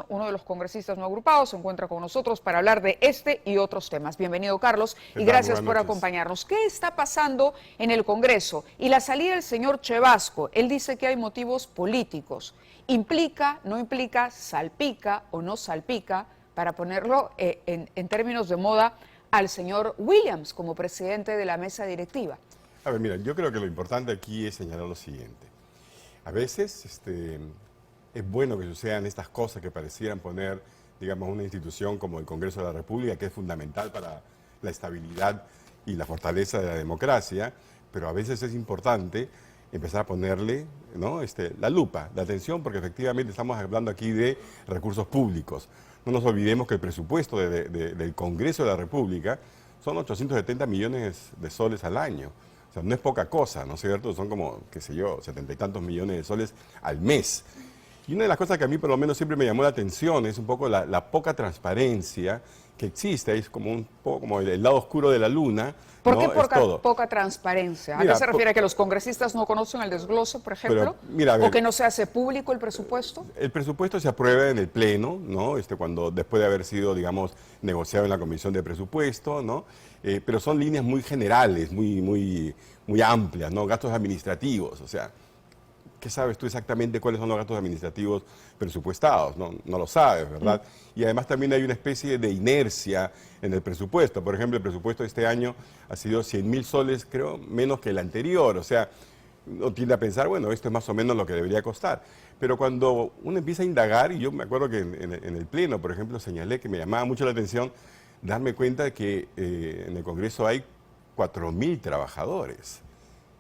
Uno de los congresistas no agrupados se encuentra con nosotros para hablar de este y otros temas. Bienvenido, Carlos, y gracias por acompañarnos. ¿Qué está pasando en el Congreso? Y la salida del señor Chevasco, él dice que hay motivos políticos. ¿Implica, no implica, salpica o no salpica, para ponerlo en términos de moda, al señor Williams como presidente de la mesa directiva? A ver, mira, yo creo que lo importante aquí es señalar lo siguiente. A veces es bueno que sucedan estas cosas que parecieran poner, digamos, una institución como el Congreso de la República, que es fundamental para la estabilidad y la fortaleza de la democracia, pero a veces es importante empezar a ponerle, ¿no?, la lupa, la atención, porque efectivamente estamos hablando aquí de recursos públicos. No nos olvidemos que el presupuesto del Congreso de la República son 870 millones de soles al año. O sea, no es poca cosa, ¿no es cierto? Son como, qué sé yo, 70 y tantos millones de soles al mes. Y una de las cosas que a mí por lo menos siempre me llamó la atención es un poco la poca transparencia que existe, es como un poco como el lado oscuro de la luna. ¿Por ¿no? qué poca transparencia? ¿A qué se refiere? ¿A que los congresistas no conocen el desglose, por ejemplo? Pero, mira, ver, ¿o que no se hace público el presupuesto? El presupuesto se aprueba en el Pleno, ¿no? Cuando después de haber sido, digamos, negociado en la Comisión de Presupuesto, ¿no? Pero son líneas muy generales, muy amplias, ¿no? Gastos administrativos, o sea, ¿qué sabes tú exactamente cuáles son los gastos administrativos presupuestados? No lo sabes, ¿verdad? Y además también hay una especie de inercia en el presupuesto. Por ejemplo, el presupuesto de este año ha sido 100.000 soles, creo, menos que el anterior. O sea, uno tiende a pensar, bueno, esto es más o menos lo que debería costar. Pero cuando uno empieza a indagar, y yo me acuerdo que en el Pleno, por ejemplo, señalé que me llamaba mucho la atención darme cuenta de que en el Congreso hay 4.000 trabajadores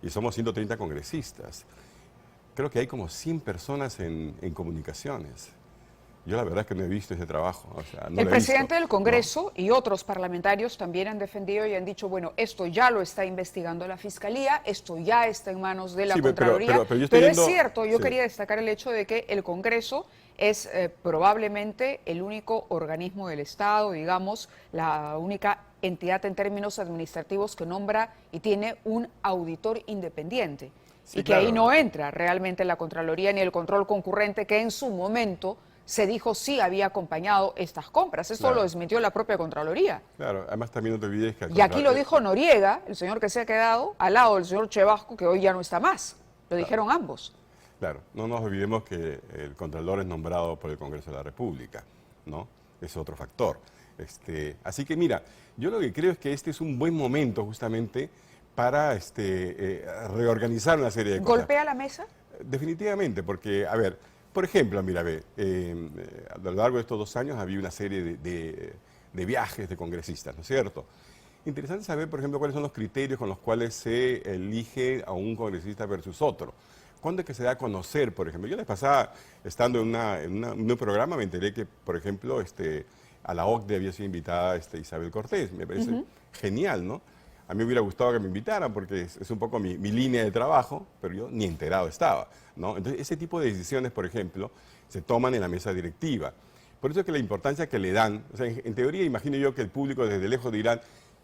y somos 130 congresistas. Creo que hay como 100 personas en comunicaciones. Yo la verdad es que no he visto ese trabajo. O sea, no el presidente del ¿no? Congreso y otros parlamentarios también han defendido y han dicho, bueno, esto ya lo está investigando la Fiscalía, esto ya está en manos de la Contraloría. Pero es cierto, yo quería destacar el hecho de que el Congreso es probablemente el único organismo del Estado, digamos, la única entidad en términos administrativos que nombra y tiene un auditor independiente. Sí, y que ahí no entra realmente la Contraloría ni el control concurrente que en su momento se dijo sí había acompañado estas compras. Esto lo desmintió la propia Contraloría. Claro, además también no te olvides que... Y aquí lo dijo Noriega, el señor que se ha quedado al lado del señor Chevasco, que hoy ya no está más. Lo dijeron ambos. Claro, no nos olvidemos que el Contralor es nombrado por el Congreso de la República, ¿no? Es otro factor. Así que mira, yo lo que creo es que este es un buen momento justamente para reorganizar una serie de cosas. ¿Golpea la mesa? Definitivamente, porque, a ver, por ejemplo, mira, a lo largo de estos 2 años había una serie de viajes de congresistas, ¿no es cierto? Interesante saber, por ejemplo, cuáles son los criterios con los cuales se elige a un congresista versus otro. ¿Cuándo es que se da a conocer, por ejemplo? Yo la pasada, estando en un programa, me enteré que, por ejemplo, a la OCDE había sido invitada Isabel Cortés. Me parece genial, ¿no? A mí me hubiera gustado que me invitaran porque es un poco mi línea de trabajo, pero yo ni enterado estaba, ¿no? Entonces, ese tipo de decisiones, por ejemplo, se toman en la mesa directiva. Por eso es que la importancia que le dan, o sea, en teoría imagino yo que el público desde lejos dirán,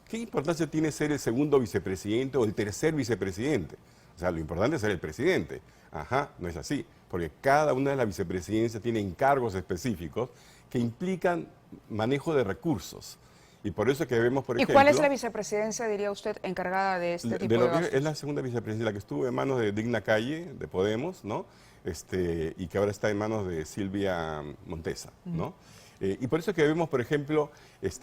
¿qué importancia tiene ser el segundo vicepresidente o el tercer vicepresidente? O sea, lo importante es ser el presidente. Ajá, no es así, porque cada una de las vicepresidencias tiene encargos específicos que implican manejo de recursos. Y por eso que vemos, por ejemplo... ¿Y cuál es la vicepresidencia, diría usted, encargada de este tipo de gastos? Es la segunda vicepresidencia, la que estuvo en manos de Digna Calle, de Podemos, ¿no? Y que ahora está en manos de Silvia Montesa, ¿no? Y por eso que vemos, por ejemplo,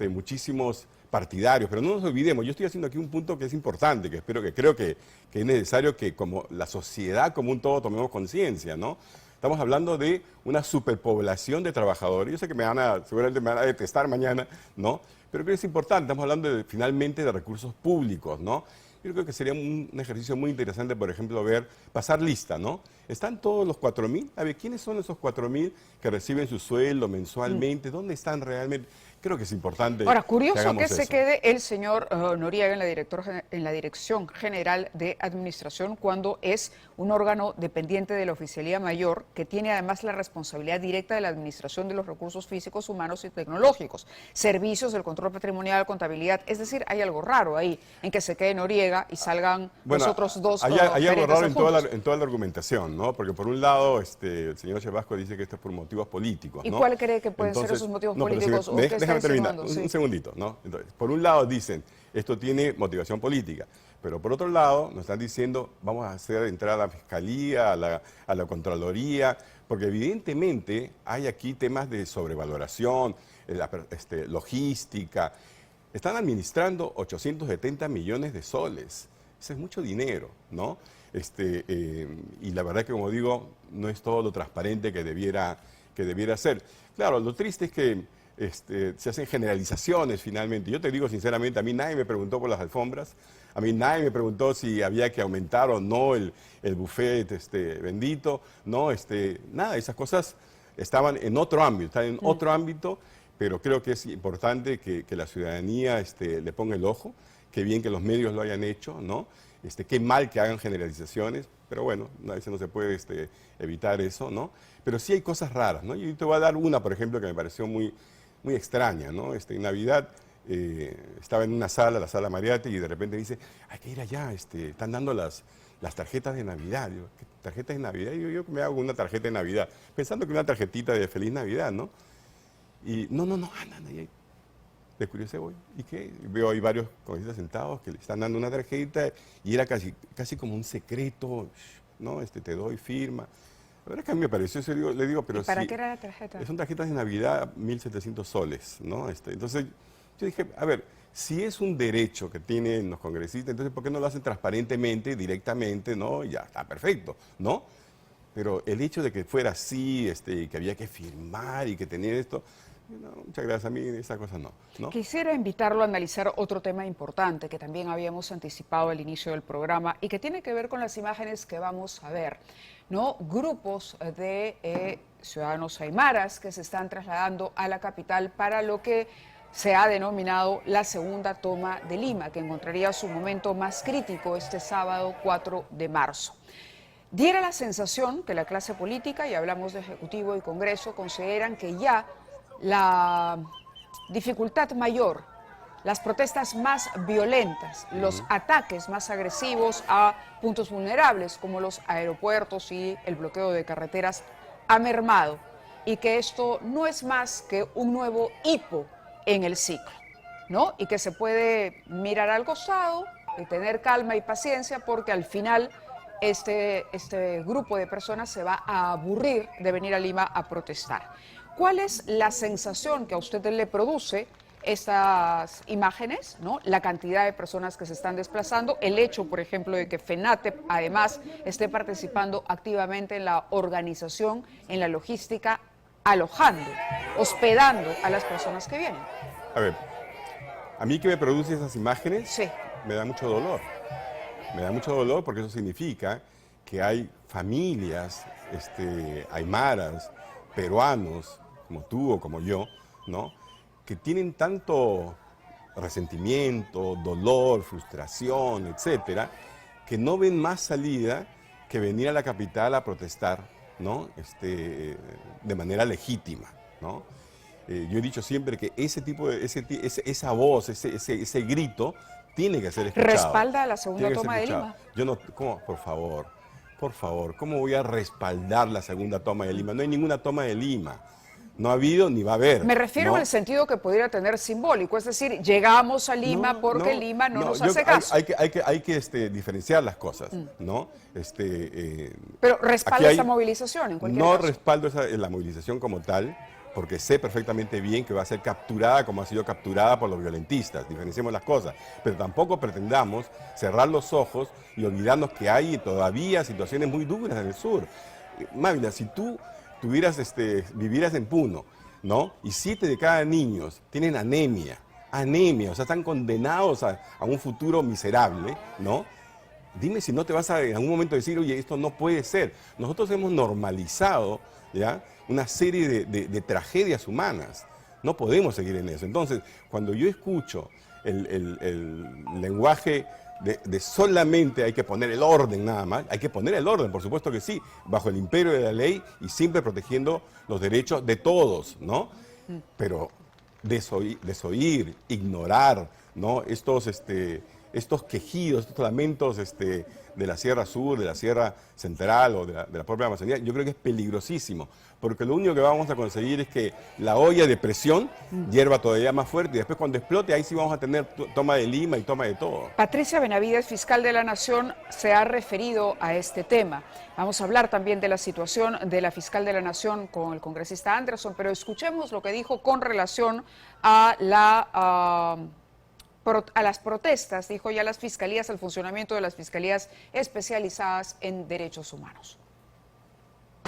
muchísimos partidarios, pero no nos olvidemos, yo estoy haciendo aquí un punto que es importante, que creo que es necesario que como la sociedad como un todo tomemos conciencia, ¿no? Estamos hablando de una superpoblación de trabajadores. Yo sé que seguramente me van a detestar mañana, ¿no? Pero creo que es importante, estamos hablando finalmente de recursos públicos, ¿no? Yo creo que sería un ejercicio muy interesante, por ejemplo, pasar lista, ¿no? ¿Están todos los 4.000? A ver, ¿quiénes son esos 4.000 que reciben su sueldo mensualmente? ¿Dónde están realmente? Creo que es importante. Ahora, curioso que se quede el señor Noriega en la Dirección General de Administración cuando es un órgano dependiente de la Oficialía Mayor, que tiene además la responsabilidad directa de la administración de los recursos físicos, humanos y tecnológicos, servicios del control patrimonial, contabilidad. Es decir, hay algo raro ahí, en que se quede Noriega y salgan los otros dos. Hay algo raro en toda la argumentación, ¿no? Porque por un lado, el señor Chevasco dice que esto es por motivos políticos, ¿no? ¿Y cuál cree que pueden ser esos motivos políticos? Déjame terminar, un segundito, ¿no? Entonces, por un lado dicen, esto tiene motivación política, pero por otro lado nos están diciendo, vamos a hacer entrar a la Fiscalía, a la Contraloría, porque evidentemente hay aquí temas de sobrevaloración, logística. Están administrando 870 millones de soles. Ese es mucho dinero, ¿no? Y la verdad que, como digo, no es todo lo transparente que debiera ser. Claro, lo triste es que se hacen generalizaciones finalmente. Yo te digo sinceramente, a mí nadie me preguntó por las alfombras, a mí nadie me preguntó si había que aumentar o no el buffet bendito, no, nada, esas cosas estaban en otro ámbito, están en otro ámbito, pero creo que es importante que la ciudadanía le ponga el ojo, qué bien que los medios lo hayan hecho, ¿no? Qué mal que hagan generalizaciones, pero bueno, a veces no se puede evitar eso, ¿no? Pero sí hay cosas raras, ¿no? Yo te voy a dar una, por ejemplo, que me pareció muy extraña, ¿no? En Navidad estaba en una sala, la sala Mariate, y de repente dice, hay que ir allá, están dando las tarjetas de Navidad. Digo, ¿qué tarjetas de Navidad? Yo me hago una tarjeta de Navidad, pensando que una tarjetita de Feliz Navidad, ¿no? Y no, anda, y de curiosidad voy, ¿y qué? Veo ahí varios congresistas sentados que le están dando una tarjeta y era casi como un secreto, ¿no? Te doy firma. La verdad es que a mí me pareció eso, le digo, pero ¿Y para qué era la tarjeta? Son tarjetas de Navidad, 1.700 soles, ¿no? Entonces, yo dije, a ver, si es un derecho que tienen los congresistas, entonces, ¿por qué no lo hacen transparentemente, directamente, ¿no? Ya está perfecto, ¿no? Pero el hecho de que fuera así, que había que firmar y que tenía esto, no, muchas gracias, a mí esa cosa no. Quisiera invitarlo a analizar otro tema importante que también habíamos anticipado al inicio del programa y que tiene que ver con las imágenes que vamos a ver, ¿no? Grupos de ciudadanos aymaras que se están trasladando a la capital para lo que se ha denominado la segunda toma de Lima, que encontraría su momento más crítico este sábado 4 de marzo. Diera la sensación que la clase política, y hablamos de Ejecutivo y Congreso, consideran que ya la dificultad mayor, las protestas más violentas, los ataques más agresivos a puntos vulnerables como los aeropuertos y el bloqueo de carreteras ha mermado y que esto no es más que un nuevo hipo en el ciclo, ¿no? Y que se puede mirar al costado y tener calma y paciencia porque al final este grupo de personas se va a aburrir de venir a Lima a protestar. ¿Cuál es la sensación que a usted le produce estas imágenes, ¿no? La cantidad de personas que se están desplazando, el hecho, por ejemplo, de que FENATEP además esté participando activamente en la organización, en la logística, alojando, hospedando a las personas que vienen? A ver, a mí que me produce esas imágenes, sí, me da mucho dolor. Me da mucho dolor porque eso significa que hay familias aymaras, peruanos, como tú o como yo, ¿no? Que tienen tanto resentimiento, dolor, frustración, etcétera, que no ven más salida que venir a la capital a protestar, ¿no? De manera legítima, ¿no? Yo he dicho siempre que esa voz, ese grito, tiene que ser escuchado. ¿Respalda la segunda toma de Lima? Yo no, ¿cómo? Por favor, ¿cómo voy a respaldar la segunda toma de Lima? No hay ninguna toma de Lima. No ha habido ni va a haber. Me refiero ¿no? en el sentido que pudiera tener simbólico, es decir, llegamos a Lima porque Lima no nos hace caso. Hay que diferenciar las cosas, ¿no? Pero respalda esa movilización en cualquier caso. No respaldo la movilización como tal, porque sé perfectamente bien que va a ser capturada como ha sido capturada por los violentistas, diferenciemos las cosas, pero tampoco pretendamos cerrar los ojos y olvidarnos que hay todavía situaciones muy duras en el sur. Mávila, si tú vivieras en Puno, ¿no? Y 7 de cada niños tienen anemia, o sea, están condenados a un futuro miserable, ¿no? Dime si no te vas a en algún momento decir, oye, esto no puede ser. Nosotros hemos normalizado, ¿ya?, una serie de tragedias humanas. No podemos seguir en eso. Entonces, cuando yo escucho el lenguaje de solamente hay que poner el orden nada más. Hay que poner el orden, por supuesto que sí, bajo el imperio de la ley y siempre protegiendo los derechos de todos, ¿no? Pero desoír, ignorar, ¿no? Estos quejidos, estos lamentos de la Sierra Sur, de la Sierra Central o de la propia Amazonía, yo creo que es peligrosísimo, porque lo único que vamos a conseguir es que la olla de presión hierva todavía más fuerte y después cuando explote ahí sí vamos a tener toma de Lima y toma de todo. Patricia Benavides, fiscal de la Nación, se ha referido a este tema. Vamos a hablar también de la situación de la fiscal de la Nación con el congresista Anderson, pero escuchemos lo que dijo con relación a las protestas, dijo ya las fiscalías, al funcionamiento de las fiscalías especializadas en derechos humanos.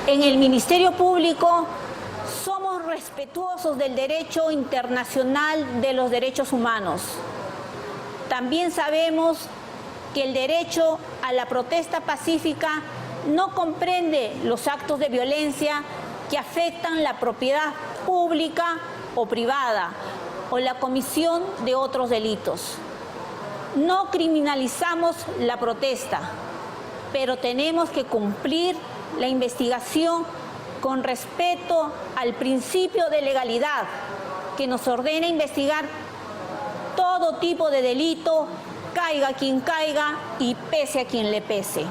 En el Ministerio Público somos respetuosos del derecho internacional de los derechos humanos. También sabemos que el derecho a la protesta pacífica no comprende los actos de violencia que afectan la propiedad pública o privada, o la comisión de otros delitos. No criminalizamos la protesta, pero tenemos que cumplir la investigación con respeto al principio de legalidad que nos ordena investigar todo tipo de delito, caiga quien caiga y pese a quien le pese.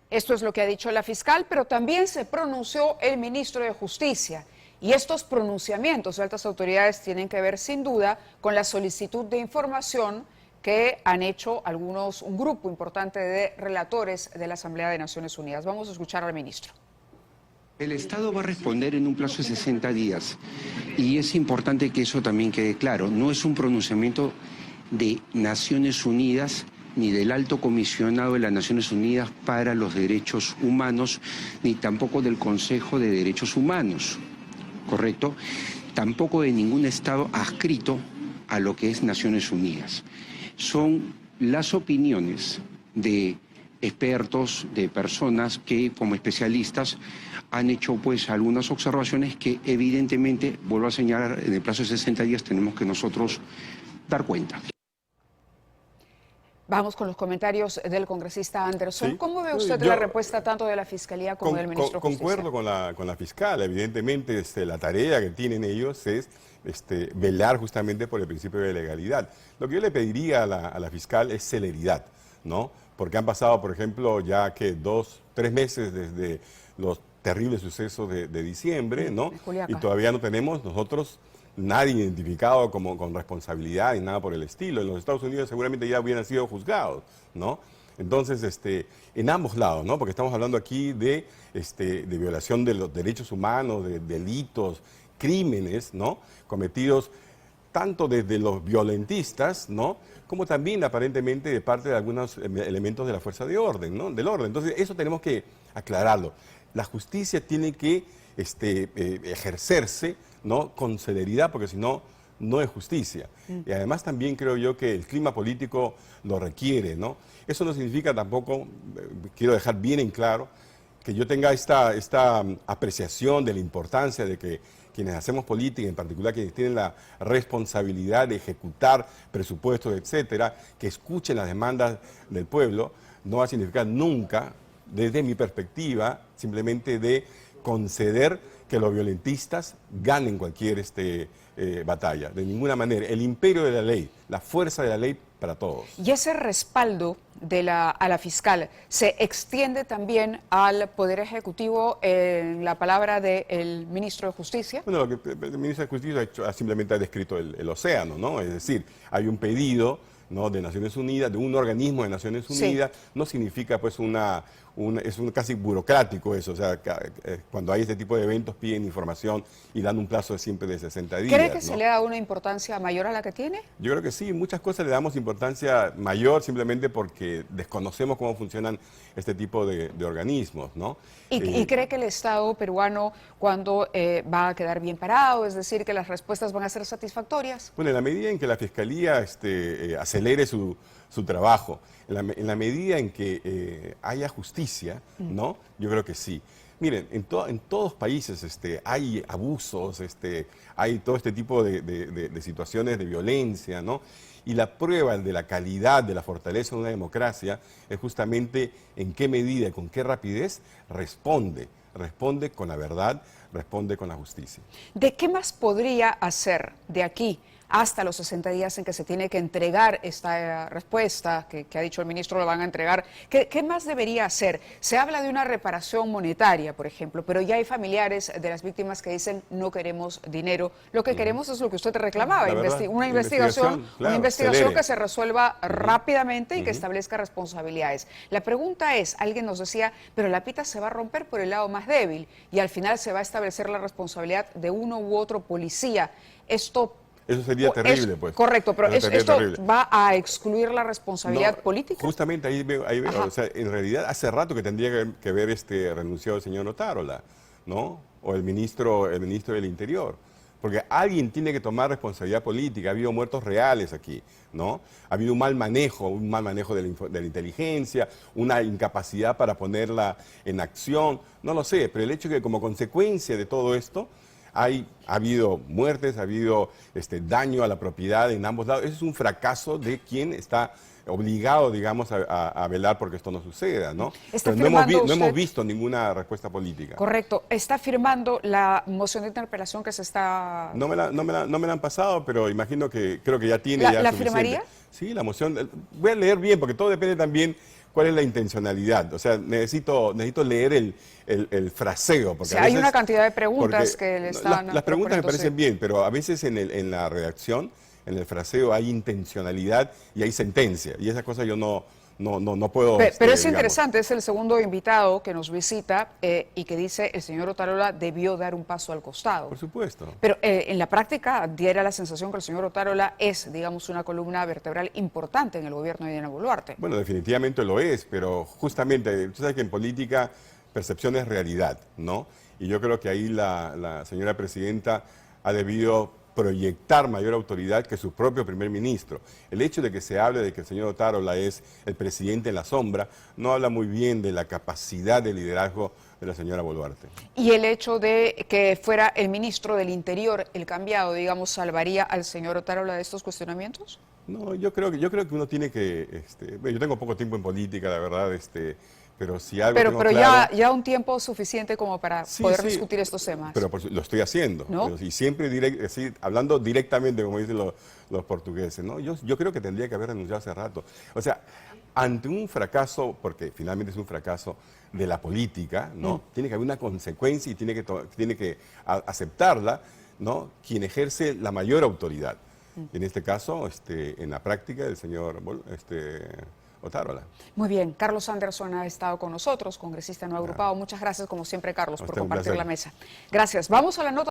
Esto es lo que ha dicho la fiscal, pero también se pronunció el ministro de Justicia. Y estos pronunciamientos de altas autoridades tienen que ver sin duda con la solicitud de información que han hecho un grupo importante de relatores de la Asamblea de Naciones Unidas. Vamos a escuchar al ministro. El Estado va a responder en un plazo de 60 días y es importante que eso también quede claro. No es un pronunciamiento de Naciones Unidas ni del Alto Comisionado de las Naciones Unidas para los Derechos Humanos, ni tampoco del Consejo de Derechos Humanos. ¿Correcto? Tampoco de ningún Estado adscrito a lo que es Naciones Unidas. Son las opiniones de expertos, de personas que como especialistas han hecho pues algunas observaciones que evidentemente, vuelvo a señalar, en el plazo de 60 días tenemos que nosotros dar cuenta. Vamos con los comentarios del congresista Anderson. Sí. ¿Cómo ve usted la respuesta tanto de la Fiscalía como del ministro de Justicia? Concuerdo con la fiscal. Evidentemente la tarea que tienen ellos es velar justamente por el principio de legalidad. Lo que yo le pediría a la fiscal es celeridad, ¿no? Porque han pasado, por ejemplo, ya que 2, 3 meses desde los terribles sucesos de diciembre, ¿no? Y todavía no tenemos nosotros nadie identificado con responsabilidad ni nada por el estilo. En los Estados Unidos seguramente ya hubieran sido juzgados, ¿no? Entonces, en ambos lados, ¿no? Porque estamos hablando aquí de violación de los derechos humanos, de delitos, crímenes, ¿no? Cometidos tanto desde los violentistas, ¿no? Como también aparentemente de parte de algunos elementos de la fuerza de orden, ¿no? Del orden. Entonces, eso tenemos que aclararlo. La justicia tiene que ejercerse, ¿no? Con celeridad, porque si no, no es justicia. Y además también creo yo que el clima político lo requiere, ¿no? Eso no significa tampoco, quiero dejar bien en claro, que yo tenga esta apreciación de la importancia de que quienes hacemos política, en particular quienes tienen la responsabilidad de ejecutar presupuestos, etcétera, que escuchen las demandas del pueblo, no va a significar nunca, desde mi perspectiva, simplemente de conceder que los violentistas ganen cualquier batalla. De ninguna manera. El imperio de la ley, la fuerza de la ley para todos. Y ese respaldo a la fiscal se extiende también al Poder Ejecutivo en la palabra del ministro de Justicia. Bueno, lo que el ministro de Justicia simplemente ha descrito el océano, ¿no? Es decir, hay un pedido, ¿no?, de Naciones Unidas, de un organismo de Naciones Unidas, sí. No significa pues es casi burocrático eso, o sea, cuando hay este tipo de eventos piden información y dan un plazo siempre de 60 días. ¿Cree que se le da una importancia mayor a la que tiene? Yo creo que sí, muchas cosas le damos importancia mayor simplemente porque desconocemos cómo funcionan este tipo de organismos, ¿no? ¿Y cree que el Estado peruano cuando va a quedar bien parado, es decir, que las respuestas van a ser satisfactorias? Bueno, en la medida en que la Fiscalía acelere su trabajo, en la medida en que haya justicia, ¿no? Yo creo que sí. Miren, en todos países hay abusos, hay todo este tipo de situaciones de violencia, ¿no? Y la prueba de la calidad, de la fortaleza de una democracia es justamente en qué medida y con qué rapidez responde con la verdad, responde con la justicia. ¿De qué más podría hacer de aquí hasta los 60 días en que se tiene que entregar esta respuesta que ha dicho el ministro lo van a entregar? ¿Qué más debería hacer? Se habla de una reparación monetaria, por ejemplo, pero ya hay familiares de las víctimas que dicen no queremos dinero, lo que queremos es lo que usted reclamaba, una investigación que se resuelva rápidamente y que establezca responsabilidades. La pregunta es, alguien nos decía, pero la pita se va a romper por el lado más débil y al final se va a establecer la responsabilidad de uno u otro policía. Eso sería terrible, pues. Correcto, pero ¿esto va a excluir la responsabilidad política? Justamente ahí veo, o sea, en realidad hace rato que tendría que haber renunciado el señor Otárola, ¿no? O el ministro del Interior. Porque alguien tiene que tomar responsabilidad política. Ha habido muertos reales aquí, ¿no? Ha habido un mal manejo de la inteligencia, una incapacidad para ponerla en acción. No lo sé, pero el hecho es que como consecuencia de todo esto, ha habido muertes, ha habido daño a la propiedad en ambos lados. Eso es un fracaso de quien está obligado, digamos, a velar porque esto no suceda, ¿no? Pero no hemos visto ninguna respuesta política. Correcto. ¿Está firmando la moción de interpelación que se está...? No me la han pasado, pero imagino que creo que ya tiene ¿La firmaría? Sí, la moción. Voy a leer bien, porque todo depende también cuál es la intencionalidad. O sea, necesito leer el fraseo. Porque o sea, hay una cantidad de preguntas que le están... Las preguntas me parecen bien, pero a veces en la redacción, en el fraseo, hay intencionalidad y hay sentencia. Y esas cosas yo no puedo... Pero es interesante, es el segundo invitado que nos visita y que dice el señor Otárola debió dar un paso al costado. Por supuesto. Pero en la práctica diera la sensación que el señor Otárola es, digamos, una columna vertebral importante en el gobierno de Dina Boluarte. Bueno, definitivamente lo es, pero justamente, tú sabes que en política percepción es realidad, ¿no? Y yo creo que ahí la señora presidenta ha debido proyectar mayor autoridad que su propio primer ministro. El hecho de que se hable de que el señor Otárola es el presidente en la sombra no habla muy bien de la capacidad de liderazgo de la señora Boluarte. ¿Y el hecho de que fuera el ministro del Interior el cambiado, digamos, salvaría al señor Otárola de estos cuestionamientos? No, yo creo que uno tiene que... yo tengo poco tiempo en política, la verdad, pero si algo pero claro, ya un tiempo suficiente como para poder discutir estos temas. Pero lo estoy haciendo, ¿no? Y siempre hablando directamente, como dicen los portugueses, ¿no? Yo creo que tendría que haber renunciado hace rato. O sea, ante un fracaso, porque finalmente es un fracaso de la política, ¿no? Tiene que haber una consecuencia y tiene que aceptarla, ¿no? Quien ejerce la mayor autoridad. En este caso, en la práctica, el señor Otárola. Muy bien, Carlos Anderson ha estado con nosotros, congresista no agrupado. Muchas gracias, como siempre, Carlos, por compartir la mesa. Gracias. Vamos a la nota.